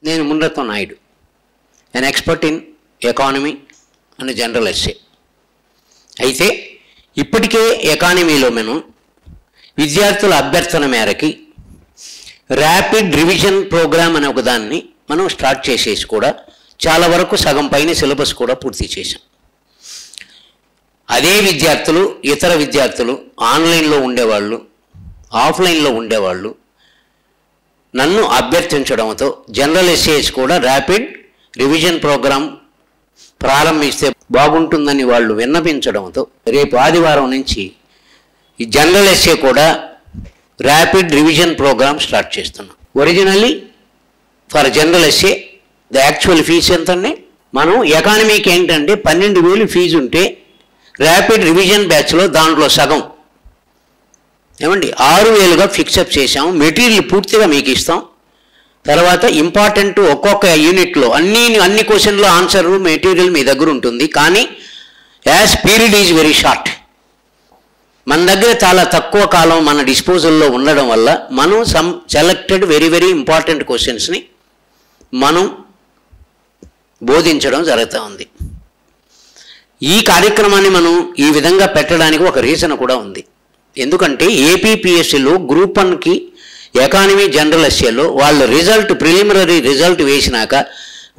నేను Munaratnam Naidu, an expert in economy and general essay. అయితే ఇప్పటికే ఎకానమీలో మనం విద్యార్థుల అభ్యర్థన మేరకి ర్యాపిడ్ రివిజన్ ప్రోగ్రామ్ అనే ఒకదాన్ని మనం స్టార్ట్ చేసేసి కూడా చాలా వరకు సగం పైన సిలబస్ కూడా పూర్తి చేశాం. అదే విద్యార్థులు, ఇతర విద్యార్థులు, ఆన్లైన్లో ఉండేవాళ్ళు, ఆఫ్లైన్లో ఉండేవాళ్ళు నన్ను అభ్యర్థించడంతో జనరల్ ఎస్ఏస్ కూడా ర్యాపిడ్ రివిజన్ ప్రోగ్రామ్ ప్రారంభిస్తే బాగుంటుందని వాళ్ళు విన్నపించడంతో రేపు ఆదివారం నుంచి ఈ జనరల్ ఎస్ఏ కూడా ర్యాపిడ్ రివిజన్ ప్రోగ్రామ్ స్టార్ట్ చేస్తున్నాం. Originally for general essay the actual fee ఎంతండి? మనం ఎకానమీకి ఏంటంటే 12,000 ఫీజు ఉంటే ర్యాపిడ్ రివిజన్ బ్యాచ్లో దాంట్లో సగం ఏమండి 6,000గా ఫిక్సప్ చేసాము. మెటీరియల్ పూర్తిగా మీకు ఇస్తాం. తర్వాత ఇంపార్టెంట్ ఒక్కొక్క యూనిట్లో అన్ని క్వశ్చన్లో ఆన్సర్ మెటీరియల్ మీ దగ్గర ఉంటుంది. కానీ as period is very short. మన దగ్గర చాలా తక్కువ కాలం మన డిస్పోజల్లో ఉండడం వల్ల మనం సెలెక్టెడ్ వెరీ వెరీ ఇంపార్టెంట్ క్వశ్చన్స్ని మనం బోధించడం జరుగుతూ ఉంది. ఈ కార్యక్రమాన్ని మనం ఈ విధంగా పెట్టడానికి ఒక రీజన్ కూడా ఉంది. ఎందుకంటే ఏపీపీఎస్సీలో గ్రూప్ 1కి ఎకానమీ జనరల్ ఎస్ఏలో వాళ్ళ రిజల్ట్ ప్రిలిమినరీ రిజల్ట్ వేసినాక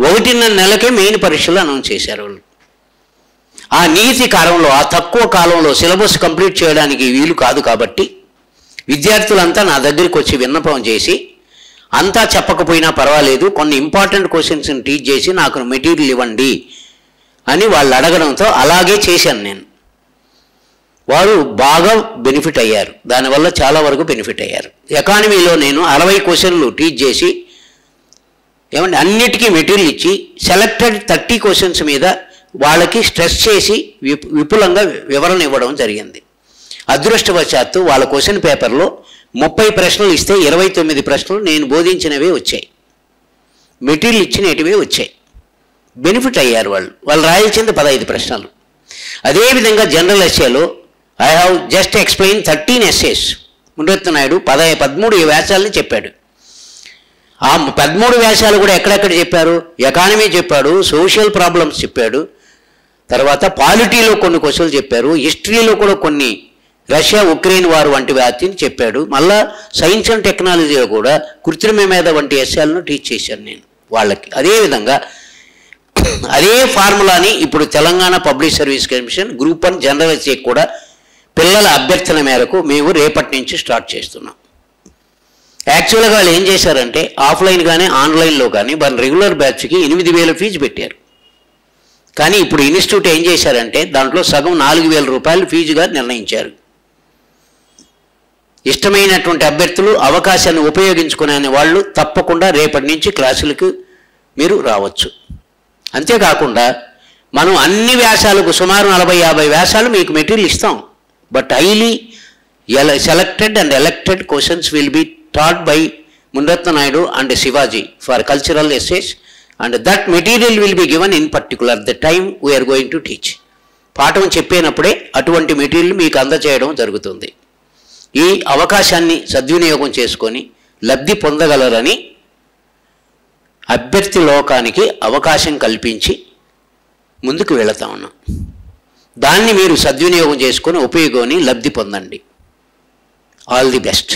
1.5 నెలకే మెయిన్ పరీక్షలు అనౌన్స్ చేశారు వాళ్ళు. ఆ నీతి కాలంలో, ఆ తక్కువ కాలంలో సిలబస్ కంప్లీట్ చేయడానికి వీలు కాదు. కాబట్టి విద్యార్థులంతా నా దగ్గరికి వచ్చి విన్నపం చేసి అంతా చెప్పకపోయినా పర్వాలేదు, కొన్ని ఇంపార్టెంట్ క్వశ్చన్స్ని టీచ్ చేసి నాకు మెటీరియల్ ఇవ్వండి అని వాళ్ళు అడగడంతో అలాగే చేశాను నేను. వారు బాగా బెనిఫిట్ అయ్యారు, దానివల్ల చాలా వరకు బెనిఫిట్ అయ్యారు. ఎకానమీలో నేను 60 క్వశ్చన్లు టీచ్ చేసి ఏమంటే అన్నిటికీ మెటీరియల్ ఇచ్చి సెలెక్టెడ్ 30 క్వశ్చన్స్ మీద వాళ్ళకి స్ట్రెస్ చేసి విపులంగా వివరణ ఇవ్వడం జరిగింది. అదృష్టవశాత్తు వాళ్ళ క్వశ్చన్ పేపర్లో 30 ప్రశ్నలు ఇస్తే 29 ప్రశ్నలు నేను బోధించినవే వచ్చాయి, మెటీరియల్ ఇచ్చినటివే వచ్చాయి. బెనిఫిట్ అయ్యారు వాళ్ళు రాయాల్సింది 15 ప్రశ్నలు. అదేవిధంగా జనరల్ ఎస్ఏలో I have just explain 13 SAs. Munaratnam Naidu 13 వ్యాసాలని చెప్పాడు. ఆ 13 వ్యాసాలు కూడా ఎక్కడెక్కడ చెప్పారు? ఎకానమీ చెప్పాడు, సోషల్ ప్రాబ్లమ్స్ చెప్పాడు, తర్వాత పాలిటీలో కొన్ని క్వశ్చన్లు చెప్పారు, హిస్టరీలో కూడా కొన్ని రష్యా ఉక్రెయిన్ వారు వంటి వ్యాధిని చెప్పాడు. మళ్ళా సైన్స్ అండ్ టెక్నాలజీలో కూడా కృత్రిమ మేధ వంటి ఎస్ఏలను టీచ్ చేశాను నేను వాళ్ళకి. అదేవిధంగా అదే ఫార్ములాని ఇప్పుడు Telangana public service commission group 1 general essay కూడా పిల్లల అభ్యర్థన మేరకు మేము రేపటి నుంచి స్టార్ట్ చేస్తున్నాం. యాక్చువల్గా వాళ్ళు ఏం చేశారంటే ఆఫ్లైన్ కానీ ఆన్లైన్లో కానీ వాళ్ళ రెగ్యులర్ బ్యాచ్కి 8,000 ఫీజు పెట్టారు. కానీ ఇప్పుడు ఇన్స్టిట్యూట్ ఏం చేశారంటే దాంట్లో సగం 4,000 రూపాయలు ఫీజుగా నిర్ణయించారు. ఇష్టమైనటువంటి అభ్యర్థులు అవకాశాన్ని ఉపయోగించుకునే వాళ్ళు తప్పకుండా రేపటి నుంచి క్లాసులకు మీరు రావచ్చు. అంతేకాకుండా మనం అన్ని వ్యాసాలకు సుమారు 40-50 వ్యాసాలు మీకు మెటీరియల్ ఇస్తాం. But highly selected and elected questions will be taught by Munratna Naidu and Shivaji for cultural essays, and that material will be given in particular the time we are going to teach. పాఠం చెప్పేనప్పుడే అటువంటి material మీకు అందజేయడం జరుగుతుంది. ఈ అవకాశాన్ని సద్వినియోగం చేసుకొని లబ్ధి పొందగలరని అభ్యర్థి లోకానికి అవకాశం కల్పించి ముందుకు వెళతా ఉన్నాం. దాన్ని మీరు సద్వినియోగం చేసుకొని ఉపయోగాన్ని లబ్ధి పొందండి. All the best.